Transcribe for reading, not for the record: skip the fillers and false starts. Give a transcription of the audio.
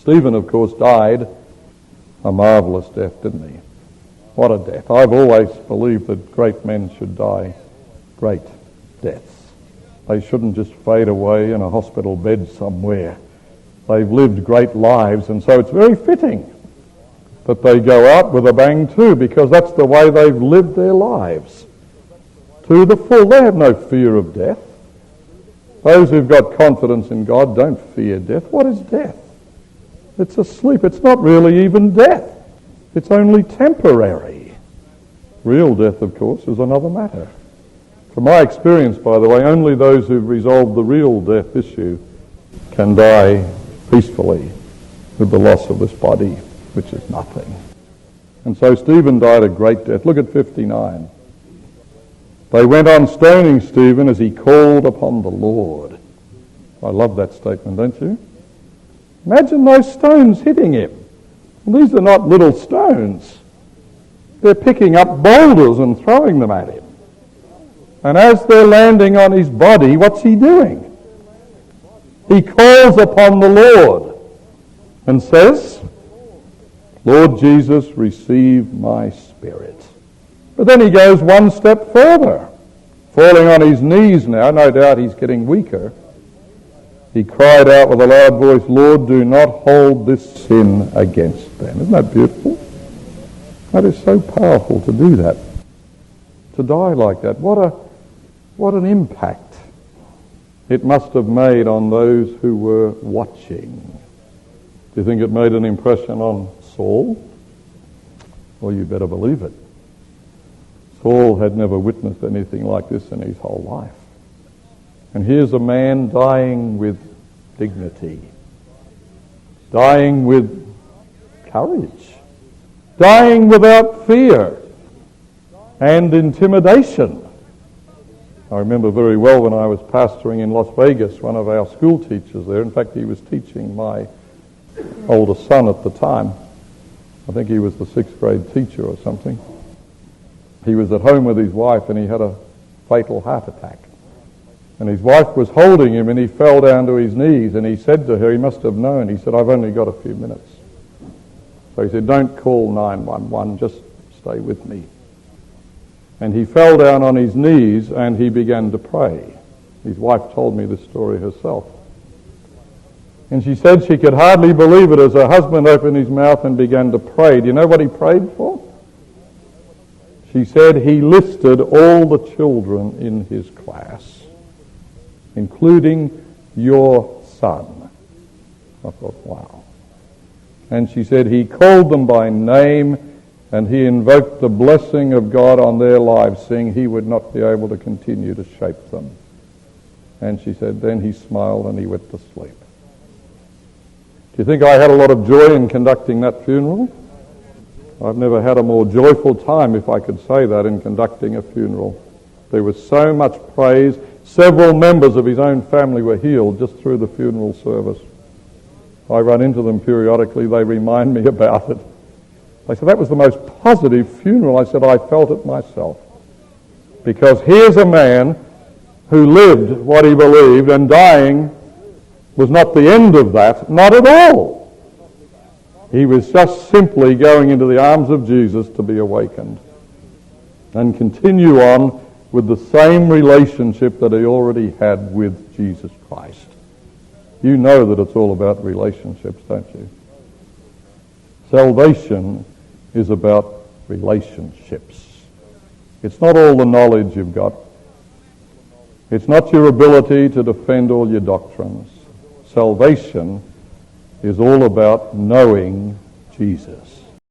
Stephen, of course, died a marvellous death, didn't he? What a death. I've always believed that great men should die great deaths. They shouldn't just fade away in a hospital bed somewhere. They've lived great lives, and so it's very fitting that they go out with a bang too, because that's the way they've lived their lives. To the full. They have no fear of death. Those who've got confidence in God don't fear death. What is death? It's a sleep. It's not really even death. It's only temporary. Real death, of course, is another matter. From my experience, by the way, only those who've resolved the real death issue can die peacefully with the loss of this body, which is nothing. And so Stephen died a great death. Look at 59. They went on stoning Stephen as he called upon the Lord. I love that statement, don't you? Imagine those stones hitting him. Well, these are not little stones. They're picking up boulders and throwing them at him. And as they're landing on his body, what's he doing? He calls upon the Lord and says, Lord Jesus, receive my spirit. But then he goes one step further. Falling on his knees now, no doubt he's getting weaker. He cried out with a loud voice, Lord, do not hold this sin against them. Isn't that beautiful? That is so powerful to do that. To die like that. What an impact it must have made on those who were watching. Do you think it made an impression on Saul? Well, you better believe it. Saul had never witnessed anything like this in his whole life. And here's a man dying with dignity, dying with courage, dying without fear and intimidation. I remember very well when I was pastoring in Las Vegas, one of our school teachers there, in fact he was teaching my oldest son at the time. I think he was the 6th grade teacher or something. He was at home with his wife and he had a fatal heart attack. And his wife was holding him and he fell down to his knees and he said to her, he must have known, he said, I've only got a few minutes. So he said, don't call 911, just stay with me. And he fell down on his knees and he began to pray. His wife told me this story herself. And she said she could hardly believe it as her husband opened his mouth and began to pray. Do you know what he prayed for? She said he listed all the children in his class, including your son. I thought, wow. And she said he called them by name and he invoked the blessing of God on their lives, saying he would not be able to continue to shape them. And she said, then he smiled and he went to sleep. Do you think I had a lot of joy in conducting that funeral? I've never had a more joyful time, if I could say that, in conducting a funeral. There was so much praise. Several members of his own family were healed just through the funeral service. I run into them periodically. They remind me about it. They said, that was the most positive funeral. I said, I felt it myself. Because here's a man who lived what he believed, and dying was not the end of that, not at all. He was just simply going into the arms of Jesus to be awakened and continue on with the same relationship that he already had with Jesus Christ. You know that it's all about relationships, don't you? Salvation is about relationships. It's not all the knowledge you've got. It's not your ability to defend all your doctrines. Salvation is all about knowing Jesus.